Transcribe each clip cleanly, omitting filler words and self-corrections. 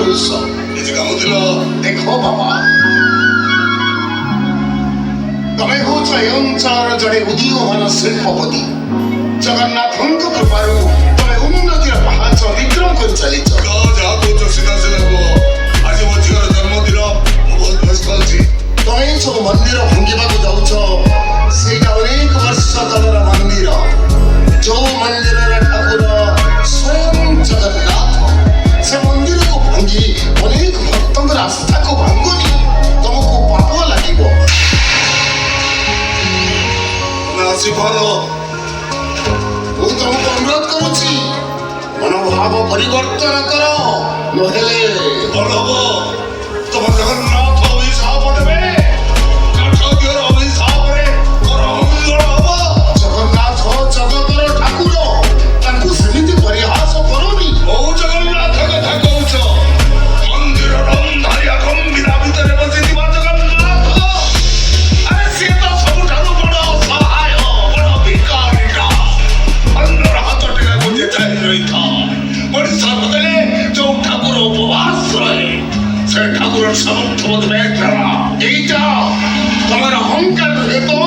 କରୁଛ କିଛି କାମ ଥିଲା ଦେଖ ବାବା ତମେ ହଉଛ ଏ ଅଞ୍ଚଳର ଜଣେ ଉଦୀୟମାନ ଶିଳ୍ପପତି ଜଗନ୍ନାଥଙ୍କ କୃପାରୁ ତମେ ଉନ୍ନତିର ପାହାଚ ଅତିକ୍ରମ କରି ଚାଲିଛ ଯାହା କହୁଛ ସିଧା ସିଧା କୁହ ଆଜି ମୋ ଝିଅର ଜନ୍ମଦିନ ମୁଁ ବହୁତ ବ୍ୟସ୍ତ ଅଛି ତମେ ସବୁ ମନ୍ଦିର ଭାଙ୍ଗିବାକୁ ଯାଉଛ ସେଇଟା ଅନେକ ବର୍ଷ ତଳର ମନ୍ଦିର ଯୋଉ ମନ୍ଦିରର ଠାକୁର ସ୍ୱୟଂ ଜଗନ୍ନାଥ ସେ ମନ୍ଦିରକୁ ଭାଙ୍ଗି ଅନେକ ଭକ୍ତଙ୍କର ଆସ୍ଥାକୁ ଭାଙ୍ଗୁନି ତମକୁ ପାପ ଲାଗିବ ତମେ ଆସି ପାର ମୁଁ ତମକୁ ଅନୁରୋଧ କରୁଛି ମନୋଭାବ ପରିବର୍ତ୍ତନ କର ନହେଲେ ଭଲ ହବ ତମ ଜଗନ୍ନାଥ ଅଭିଶାପ ଦେବେ କାଠ ଦିଅର ଅଭିଶାପରେ ମୋର ଅମଙ୍ଗଳ ହବ ଜଗନ୍ନାଥ ଜଗତର ଠାକୁର ତାଙ୍କୁ ସେମିତି ପରିହାସ କରନି କୋଉ ଜଗନ୍ନାଥ କଥା କହୁଛ ମନ୍ଦିରର ଅନ୍ଧାରିଆ ଗମ୍ଭୀରା ଭିତରେ ବସିଥିବା ଜଗନ୍ନାଥ ଆରେ ସିଏ ତ ସବୁଠାରୁ ବଡ଼ ଅସହାୟ ବଡ଼ ଭିକାରୀଟା ଅନ୍ୟର ହାତ ଟେକାକୁ ଯେତାଇ ରହିଥା ମଣିଷ ବଦଳେ ଯୋଉ ଠାକୁର ଉପବାସ ରହେ ସେ ଠାକୁର ସାମର୍ଥ୍ୟ ବଦଳେ এইটা তোমার অহংকার নহে তো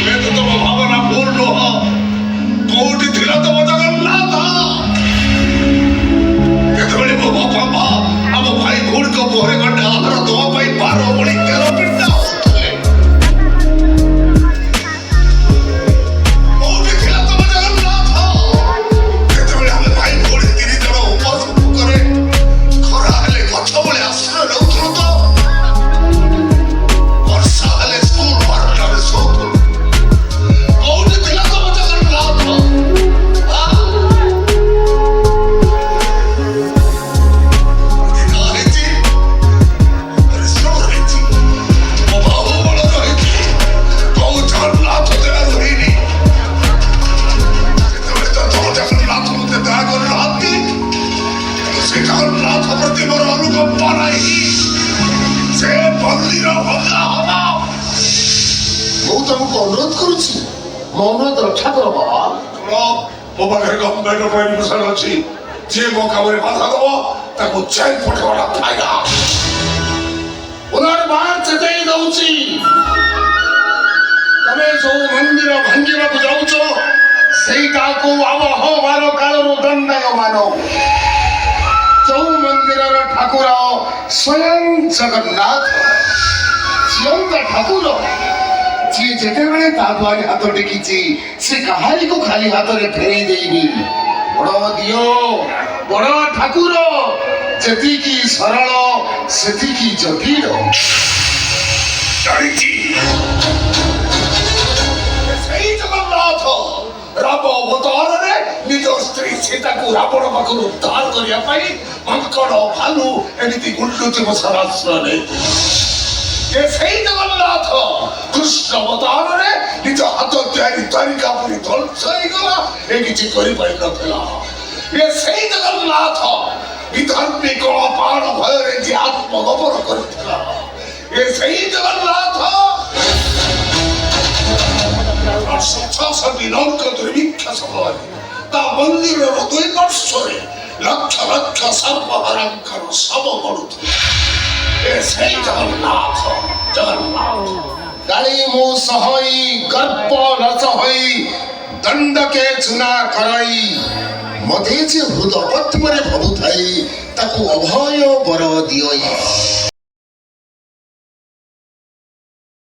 ହୁଏତ ତମ ଭାବନା ଭୁଲ ନୁହଁ କୋଉଠି ଥିଲା ତମ ଜଗନ୍ନାଥ ଯେତେବେଳେ ମୋ ବାପା ମା ଆମ ଭାଇ ଭଉଣୀଙ୍କ ମୁହଁରେ ଗଣ୍ଡେ ଆହାର ଦେବା ପାଇଁ 12 ଭଳି 13 ପିଣ୍ଡା ହଉଥିଲେ କୋଉଠି ଥିଲା ତମ ଜଗନ୍ନାଥ ଯେତେବେଳେ ଆମେ ଭାଇ ଭଉଣୀ 3 ଜଣ ଉପବାସ ଭୋକରେ ଖରା ହେଲେ ଗଛ ଭଳି ଆଶ୍ରୟ ନେଉଥିଲୁ ତ ବର୍ଷା ହେଲେ ସ୍କୁଲ ବାରଟାରେ ଶୋଉଥିଲୁ କୋଉଠି ଥିଲା ତମ ଜଗନ୍ନାଥ ହେଇଛି ପରିଶ୍ରମ ହେଇଛି ମୋ ବାବୁ ବଳ ରହିଛି କୋଉ ଜଗନ୍ନାଥ ଦେହ ରହିନି ଯେତେବେଳେ ତ ତମ ଜଗନ୍ନାଥ ମତେ ଦୟା କରୁନାହାନ୍ତି ସେ ଜଗନ୍ନାଥ ପ୍ରତି ମୋର ଅନୁକମ୍ପ ନାହିଁ ସେ ମନ୍ଦିର ଭଙ୍ଗା ହବ ମୁଁ ତମକୁ ଅନୁରୋଧ କରୁଛି ମୋ ଅନୁରୋଧ ରକ୍ଷା କର ବାବା ଶୁଣ ମୋ ପାଖରେ ଗଭର୍ଣ୍ଣମେଣ୍ଟ ପରମିଶନ ଅଛି ଯିଏ ମୋ କାମରେ ବାଧା ଦବ ତାକୁ ଜେଲ୍ ପଠେଇବାଟା ଫାଇଦା ପୁନର୍ବାର ଚେତାଇ ଦଉଛି ତମେ ଯୋଉ ମନ୍ଦିର ଭାଙ୍ଗିବାକୁ ଯାଉଛ ସେଇଟାକୁ ଆବହମାନ କାଳରୁ ଦଣ୍ଡାୟମାନ ଯୋଉ ମନ୍ଦିରର ଠାକୁର ସ୍ୱୟଂ ଜଗନ୍ନାଥ ଜିଅନ୍ତା ଠାକୁର ଯିଏ ଯେତେବେଳେ ତା ଦ୍ୱାରେ ହାତ ଟେକିଛି ସେ କାହାରିକୁ ଖାଲି ହାତରେ ଫେରେଇ ଦେଇନି ବଡ଼ ଦିଅ ବଡ଼ ଠାକୁର ଯେତିକି ସରଳ ସେତିକି ଜଟିଳ ଜାଣିଛି ସେଇ ଜଗନ୍ନାଥ ରାମ ଅବତାରରେ ନିଜ ସ୍ତ୍ରୀ ସୀତାକୁ ରାବଣ ପାଖରୁ ଉଦ୍ଧାର କରିବା ପାଇଁ ମାଙ୍କଡ଼ ଭାଲୁ ଏମିତି ଗୁଣ୍ଡୁଚି ମଶାର ଆଶ୍ରୟ ନେଇଥିଲେ ଏ ସେଇ ଜଗନ୍ନାଥ କୃଷ୍ଣ ଅବତାରରେ ନିଜ ହାତ ତିଆରି ଦ୍ୱାରିକା ପୁରୀ ଧ୍ୱଂସ ହେଇଗଲା ଏ କିଛି କରିପାରିନଥିଲା ଏ ସେଇ ଜଗନ୍ନାଥ ବିଧର୍ମୀ କଳ ପାଣ ଭୟରେ ଯିଏ ଆତ୍ମଗୋପନ କରିଥିଲା ଏ ସେଇ ଜଗନ୍ନାଥ 600 ଲଙ୍କ ଦୁର୍ଭିକ୍ଷ ସମୟରେ ତା ମନ୍ଦିରର 2 ବର୍ଷରେ ଲକ୍ଷ ଲକ୍ଷ ସର୍ବହରାଙ୍କର ଶବ ଗଡ଼ୁଥିଲା ଏ ସେଇ ଜଗନ୍ନାଥ ଜଗନ୍ନାଥ গাড়ি মো সহই গর্ব রস হই দণ্ডকে চুনা করাই মধে যে হৃদ পদ্মরে ভাবুথাই তাকু অভয় বর দিয়ই